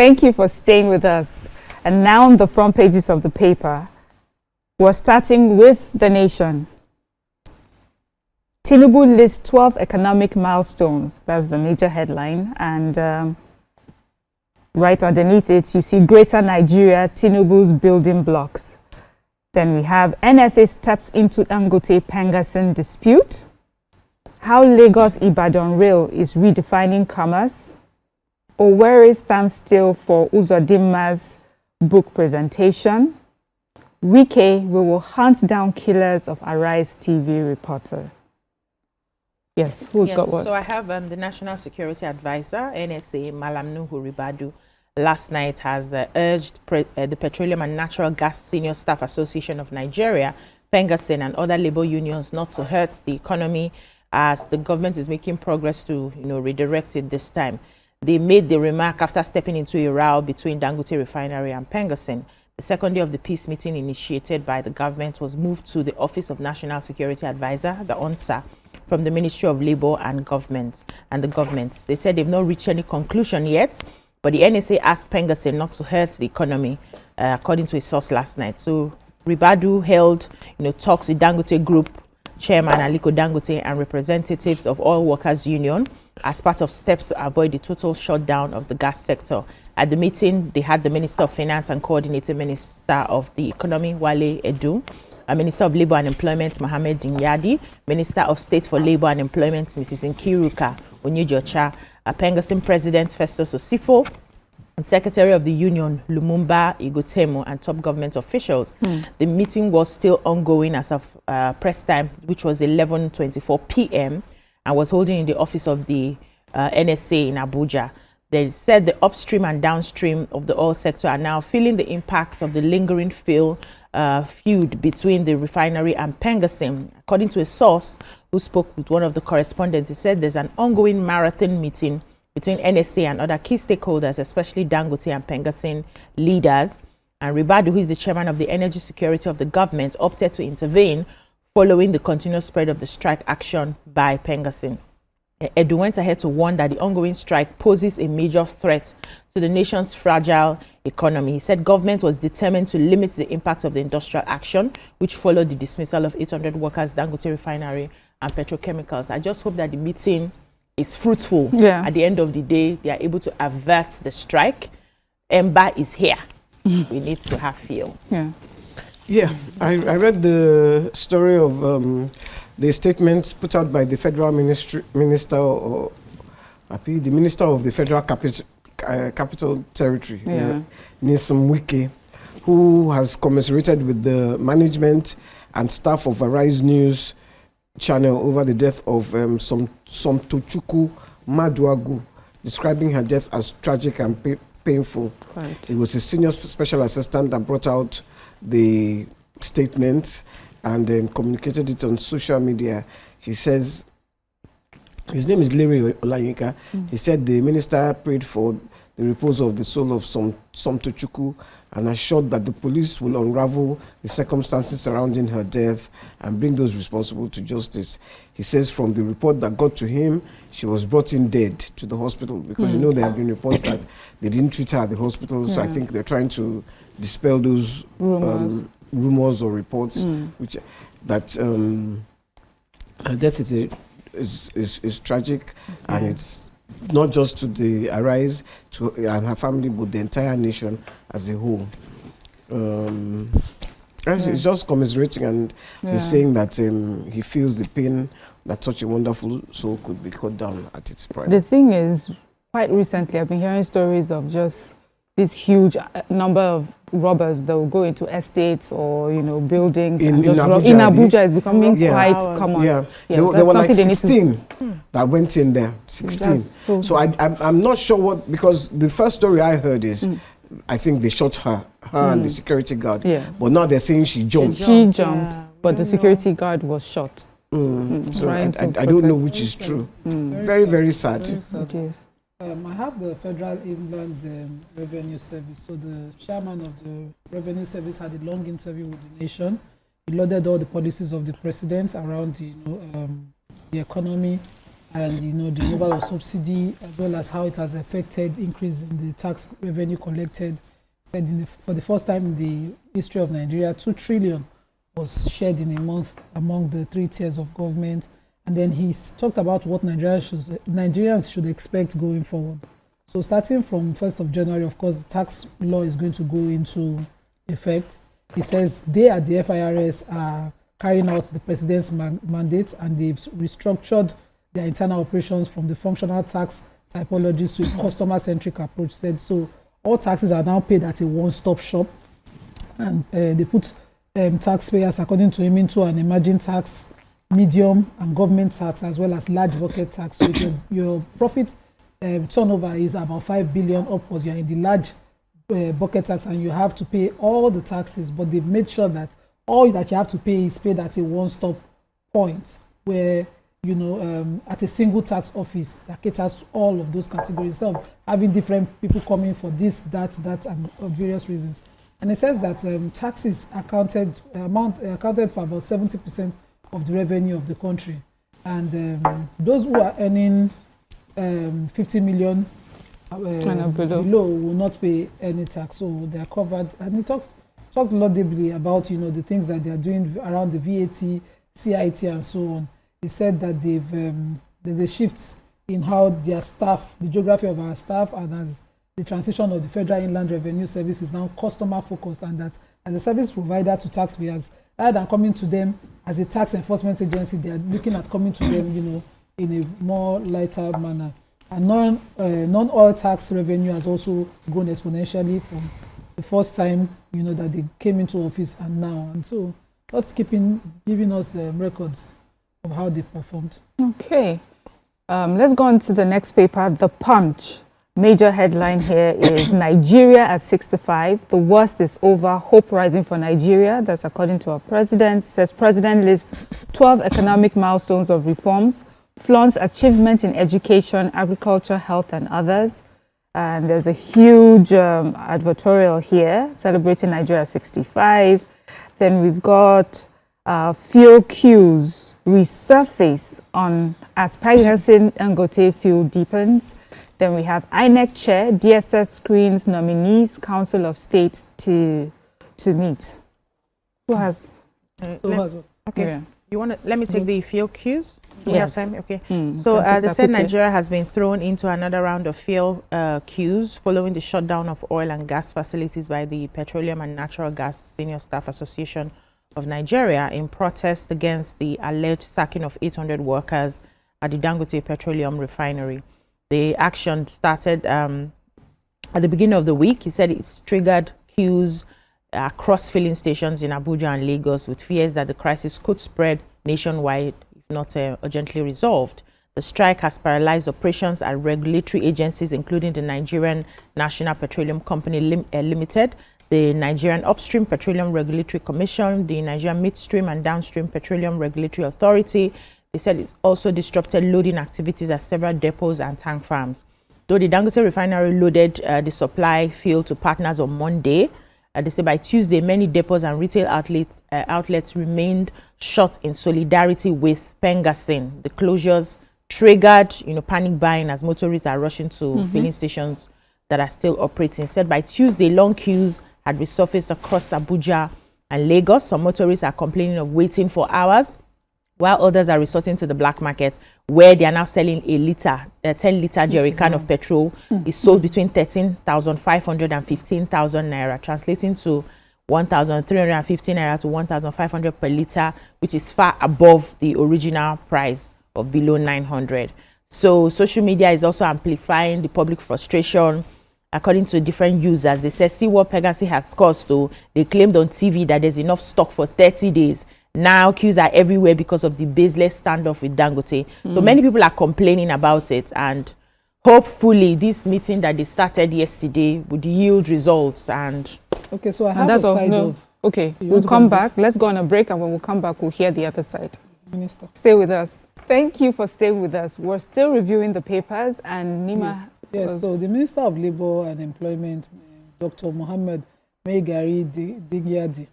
Thank you for staying with us. And now on the front pages of the paper, we're starting with The Nation. Tinubu lists 12 economic milestones. That's the major headline. And right underneath it, you see Greater Nigeria, Tinubu's building blocks. Then we have NSA steps into Dangote Pengasin dispute. How Lagos-Ibadan Rail is redefining commerce. Owerri stands still for Uzodimma's book presentation. Wike, we will hunt down killers of Arise TV reporter. Yes, who's got what? So I have the National Security Advisor, NSA, Malam Nuhu Ribadu, last night has urged the Petroleum and Natural Gas Senior Staff Association of Nigeria, Pengasin, and other labor unions not to hurt the economy as the government is making progress to, redirect it this time. They made the remark after stepping into a row between Dangote Refinery and Pengasin. The second day of the peace meeting initiated by the government was moved to the Office of National Security Advisor, the ONSA, from the Ministry of Labour and the government. They said they've not reached any conclusion yet, but the NSA asked Pengasin not to hurt the economy, according to a source last night. So Ribadu held, talks with Dangote Group Chairman Aliko Dangote and representatives of all workers' union as part of steps to avoid the total shutdown of the gas sector. At the meeting, they had the Minister of Finance and Coordinating Minister of the Economy, Wale Edu, Minister of Labour and Employment, Mohammed Dinyadi, Minister of State for Labour and Employment, Mrs. Nkiruka Onyejocha, Pengasin President Festus Osifo, and Secretary of the Union, Lumumba Igotemo, and top government officials. The meeting was still ongoing as of press time, which was 11:24 p.m., and was holding in the office of the NSA in Abuja. They said the upstream and downstream of the oil sector are now feeling the impact of the lingering feud between the refinery and Pengasin. According to a source who spoke with one of the correspondents, he said there's an ongoing marathon meeting between NSA and other key stakeholders, especially Dangote and Pengasin leaders. And Ribadu, who is the chairman of the Energy Security of the government, opted to intervene following the continuous spread of the strike action by Pengasin. Edu went ahead to warn that the ongoing strike poses a major threat to the nation's fragile economy. He said government was determined to limit the impact of the industrial action, which followed the dismissal of 800 workers, Dangote Refinery and petrochemicals. I just hope that the meeting is fruitful. Yeah. At the end of the day, they are able to avert the strike. Ember is here. We need to have feel. Yeah, I read the story of the statements put out by the federal minister of the Federal Capital Territory, Nyesom Wike, who has commiserated with the management and staff of Arise News channel over the death of Somtochukwu Maduagu, describing her death as tragic and painful. Right. It was a senior special assistant that brought out the statements and then communicated it on social media. He says, his name is Larry Olayinka. He said the minister prayed for the repose of the soul of Somtochukwu and assured that the police will unravel the circumstances surrounding her death and bring those responsible to justice. He says from the report that got to him, she was brought in dead to the hospital because there have been reports that they didn't treat her at the hospital. So I think they're trying to dispel those rumors or reports which that her death is tragic, and it's not just to the Arise and her family, but the entire nation as a whole. He's just commiserating, and he's saying that he feels the pain that such a wonderful soul could be cut down at its prime. The thing is, quite recently, I've been hearing stories of just this huge number of robbers that will go into estates or buildings in Abuja is becoming quite common. There were like 16 that went in there. 16. So I'm not sure what, because the first story I heard is I think they shot her and the security guard. But now they're saying she jumped. She jumped, but the security guard was shot. So I don't know which is true. Very, very sad. It is. I have the Federal Inland Revenue Service. So the chairman of the Revenue Service had a long interview with the nation. He lauded all the policies of the president around the economy, and the removal of subsidy, as well as how it has affected increase in the tax revenue collected. Said for the first time in the history of Nigeria, 2 trillion was shared in a month among the 3 tiers of government. And then he talked about what Nigerians should expect going forward. So starting from 1st of January, of course, the tax law is going to go into effect. He says they at the FIRS are carrying out the president's mandate, and they've restructured their internal operations from the functional tax typologies to a customer-centric approach. Said so all taxes are now paid at a one-stop shop, and they put taxpayers, according to him, into an emerging tax, medium and government tax, as well as large bucket tax. So if your profit turnover is about 5 billion upwards, you're in the large bucket tax, and you have to pay all the taxes, but they've made sure that all that you have to pay is paid at a one-stop point, where at a single tax office that caters to all of those categories, instead of having different people coming for this, that, and various reasons. And it says that taxes accounted for about 70% of the revenue of the country, and those who are earning 50 million below will not pay any tax, so they are covered. And he talked laudably about the things that they are doing around the VAT, CIT, and so on. He said that there's a shift in how their staff, the geography of our staff, and as the transition of the Federal Inland Revenue Service is now customer focused, and that as a service provider to taxpayers, rather than coming to them as a tax enforcement agency, they are looking at coming to them, in a more lighter manner. And non-oil tax revenue has also grown exponentially from the first time, that they came into office and now. And so just giving us records of how they've performed. Okay. Let's go on to the next paper, The Punch. Major headline here is Nigeria at 65. The worst is over. Hope rising for Nigeria. That's according to our president. It says President lists 12 economic milestones of reforms, flaunts achievements in education, agriculture, health, and others. And there's a huge advertorial here celebrating Nigeria 65. Then we've got fuel queues resurface as Piracy Dangote fuel deepens. Then we have INEC chair, DSS screens nominees, Council of State to meet. Who has? Okay. Yeah. You want to let me take the fuel queues? Do we have Yes. time? Okay. So they said Nigeria has been thrown into another round of fuel queues following the shutdown of oil and gas facilities by the Petroleum and Natural Gas Senior Staff Association of Nigeria in protest against the alleged sacking of 800 workers at the Dangote Petroleum Refinery. The action started at the beginning of the week. He said it's triggered queues across filling stations in Abuja and Lagos, with fears that the crisis could spread nationwide if not urgently resolved. The strike has paralyzed operations at regulatory agencies, including the Nigerian National Petroleum Company Limited, the Nigerian Upstream Petroleum Regulatory Commission, the Nigerian Midstream and Downstream Petroleum Regulatory Authority. They said it's also disrupted loading activities at several depots and tank farms. Though the Dangote refinery loaded the supply fuel to partners on Monday, they say by Tuesday, many depots and retail outlets remained shut in solidarity with Pengasin. The closures triggered, panic buying as motorists are rushing to filling stations that are still operating. Said by Tuesday, long queues had resurfaced across Abuja and Lagos. Some motorists are complaining of waiting for hours, while others are resorting to the black market, where they are now selling a 10-liter jerry can of petrol. Is sold between 13,500 and 15,000 naira, translating to 1,350 naira to 1,500 per liter, which is far above the original price of below 900. So social media is also amplifying the public frustration. According to different users, they said, see what Pegasus has caused. They claimed on TV that there's enough stock for 30 days. Now queues are everywhere because of the baseless standoff with Dangote. So many people are complaining about it, and hopefully this meeting that they started yesterday would yield results. And okay, so I have a side of... Okay, we'll come back. Let's go on a break, and when we come back, we'll hear the other side. Minister. Stay with us. Thank you for staying with us. We're still reviewing the papers, and Nima... Yes, so the Minister of Labour and Employment, Dr. Mohammed Maigari Dingyadi,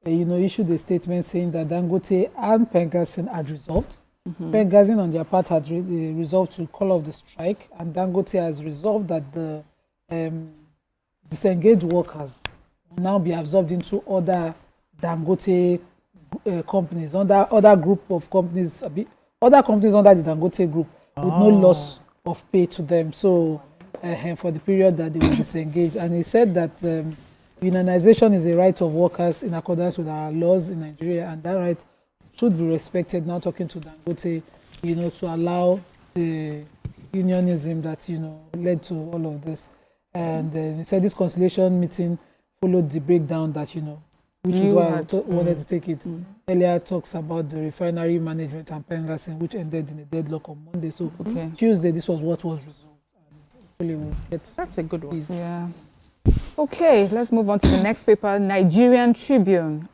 issued a statement saying that Dangote and Pengasin had resolved Benghazi on their part had resolved to call off the strike, and Dangote has resolved that the disengaged workers will now be absorbed into other Dangote companies, other group of companies, other companies under the Dangote group with no loss of pay to them. So for the period that they were disengaged. And he said that unionization is a right of workers in accordance with our laws in Nigeria, and that right should be respected. Now talking to Dangote, to allow the unionism that, led to all of this. And he said this conciliation meeting followed the breakdown that, which is why I wanted to take it. Earlier talks about the refinery management and Pengasin, which ended in a deadlock on Monday. So Tuesday, this was what was resolved. And hopefully we'll get That's a good one. Yeah. Okay, let's move on to the next paper, Nigerian Tribune.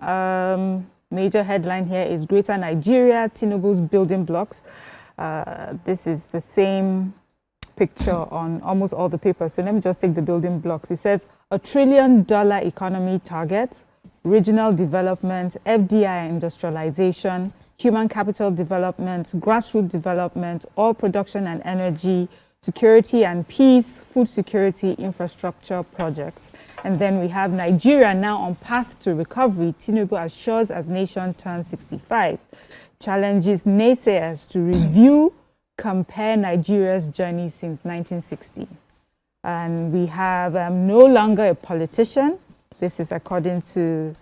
Major headline here is Greater Nigeria, Tinubu's building blocks. This is the same picture on almost all the papers. So let me just take the building blocks. It says $1 trillion economy target, regional development, FDI industrialization, human capital development, grassroots development, oil production and energy, security and peace, food security, infrastructure projects. And then we have Nigeria now on path to recovery. Tinubu assures as nation turns 65. Challenges naysayers to review, compare Nigeria's journey since 1960. And we have no longer a politician. This is according to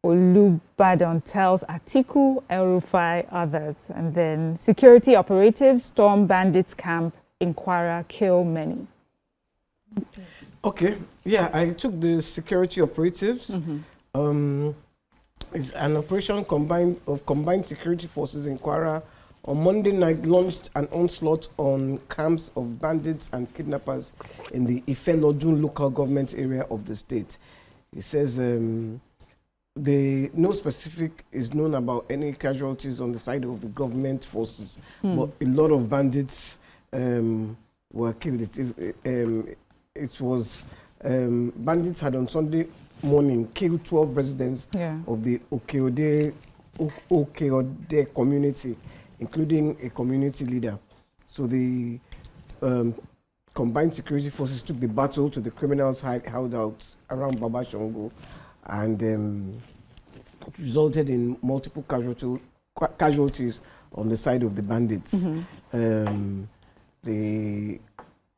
Olubadan tells Atiku, El-Rufai, others. And then security operatives storm bandits camp in Kwara, kill many. Okay, yeah, I took the security operatives. It's an operation combined security forces in Kwara on Monday night launched an onslaught on camps of bandits and kidnappers in the Ife-Lodun local government area of the state. It says no specific is known about any casualties on the side of the government forces, but a lot of bandits were killed. It was bandits had on Sunday morning killed 12 residents of the Okeode community, including a community leader. So the combined security forces took the battle to the criminals' hideouts around Baba Shongo, and it resulted in multiple casualties on the side of the bandits. The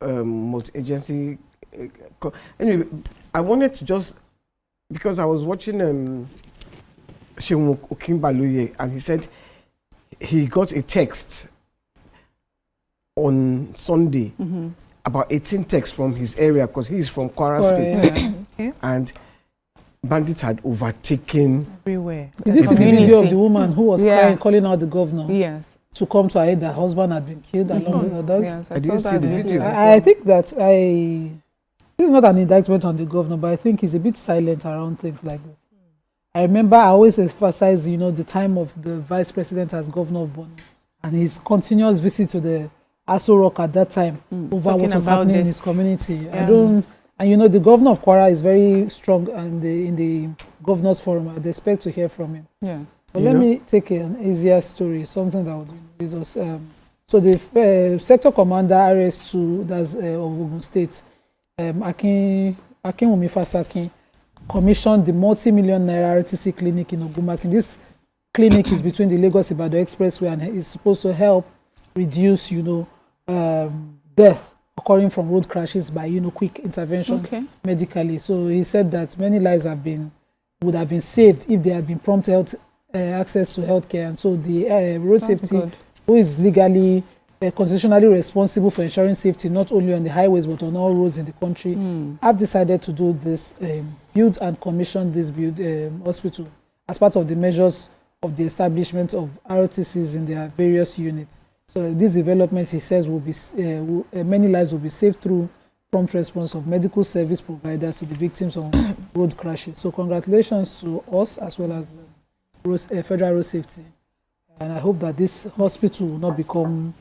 multi-agency. Anyway, I wanted to just, because I was watching Shehu Okimbaluye, and he said he got a text on Sunday, about 18 texts from his area, because he's from Kwara State, and bandits had overtaken everywhere. Did you see the video of the woman who was crying, calling out the governor? Yes. To come to her aid, her husband had been killed along with others. Yes, I didn't see the video. I think that this is not an indictment on the governor, but I think he's a bit silent around things like this. I remember I always emphasize, the time of the vice president as governor of Borno and his continuous visit to the Aso Rock at that time over what was happening in his community. And the governor of Kwara is very strong and in the governor's forum. I'd expect to hear from him. Yeah. But let me take an easier story, something that would use us. So the sector commander RS2, that's of Ogun State, Akinwumi Fasaki, commissioned the multi-million naira RTC clinic in Ogumakin. This clinic is between the Lagos-Ibadan Expressway and is supposed to help reduce, death occurring from road crashes by, quick intervention medically. So he said that many lives would have been saved if there had been prompt health access to healthcare. And so the road safety, who is legally constitutionally responsible for ensuring safety not only on the highways but on all roads in the country, have decided to do this, build and commission this hospital as part of the measures of the establishment of RTCs in their various units. So this development, he says, will be many lives will be saved through prompt response of medical service providers to the victims of road crashes. So congratulations to us as well as the Federal Road Safety. And I hope that this hospital will not become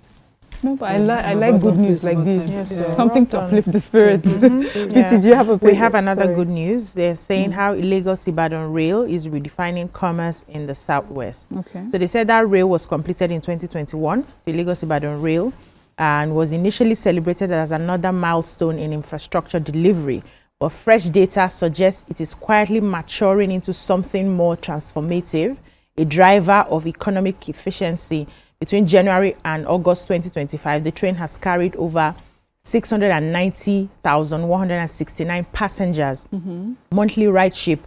No, but I like good news like this. Yes, Something to uplift the spirits. Yeah. Do you have a We have another story? good news. They're saying how Lagos-Ibadan rail is redefining commerce in the southwest. Okay. So they said that rail was completed in 2021, the Lagos-Ibadan rail, and was initially celebrated as another milestone in infrastructure delivery. But fresh data suggests it is quietly maturing into something more transformative, a driver of economic efficiency. Between January and August 2025, the train has carried over 690,169 passengers. Monthly ridership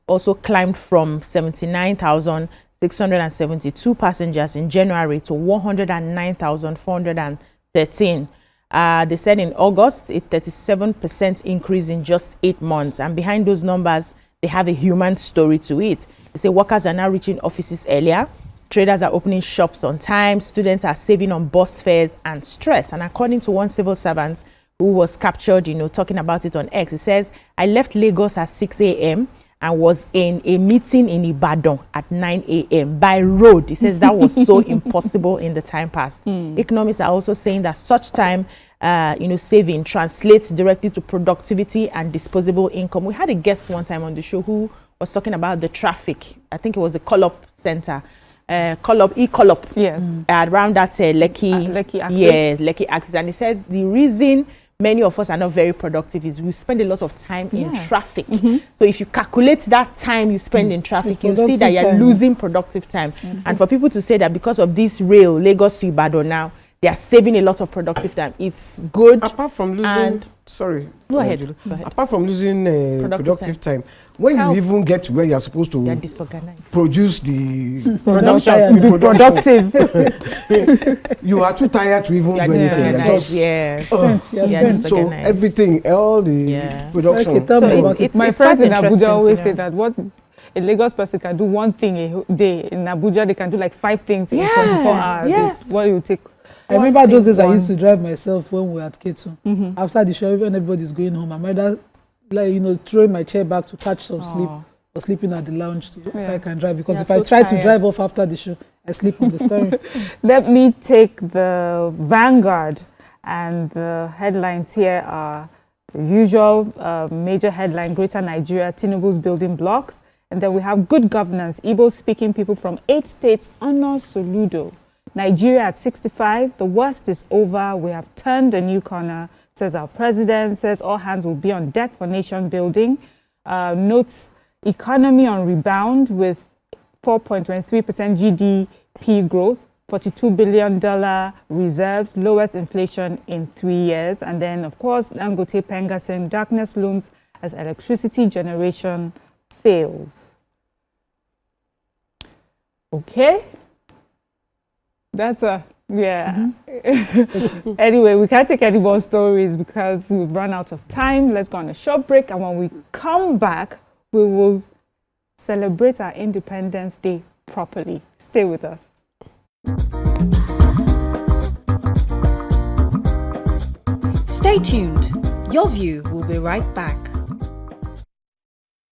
also climbed from 79,672 passengers in January to 109,413. They said in August, a 37% increase in just 8 months. And behind those numbers, they have a human story to it. They say workers are now reaching offices earlier. Traders are opening shops on time. Students are saving on bus fares and stress. And according to one civil servant who was captured, talking about it on X, he says, I left Lagos at 6 a.m. and was in a meeting in Ibadan at 9 a.m. by road. He says that was so impossible in the time past. Economists are also saying that such time, saving translates directly to productivity and disposable income. We had a guest one time on the show who was talking about the traffic. I think it was the call-up center. E-call-up. Yes. Around that Lekki axis. Yeah, Lekki axis. And he says the reason many of us are not very productive is we spend a lot of time in traffic. So if you calculate that time you spend in traffic, you see that you're losing productive time. And for people to say that because of this rail, Lagos to Ibadan now, they are saving a lot of productive time. It's good. Apart from losing, Go ahead. Apart from losing productive time, when you even get to where you're supposed to produce the Production. Be productive. you are too tired to even do anything. So everything, all the production. My friends in Abuja always say that what a Lagos person can do one thing a day, in Abuja they can do like 5 things in 24 hours. Yes. What you take. I remember those days I used to drive myself when we were at K2. After the show, when everybody's going home, I'm either throwing my chair back to catch some sleep or sleeping at the lounge so I can drive. Because if I try to drive off after the show, I sleep on the steering. Let me take the Vanguard, and the headlines here are the usual major headline: Greater Nigeria, Tinubu's building blocks. And then we have good governance. Igbo-speaking people from 8 states honor Soludo. Nigeria at 65, the worst is over. We have turned a new corner, says our president. Says all hands will be on deck for nation building. Notes economy on rebound with 4.23% GDP growth, $42 billion reserves, lowest inflation in 3 years. And then, of course, Dangote Penga saying darkness looms as electricity generation fails. Okay. That's Anyway, we can't take any more stories because we've run out of time. Let's go on a short break, and when we come back, we will celebrate our Independence Day properly. Stay with us. Stay tuned. Your View will be right back.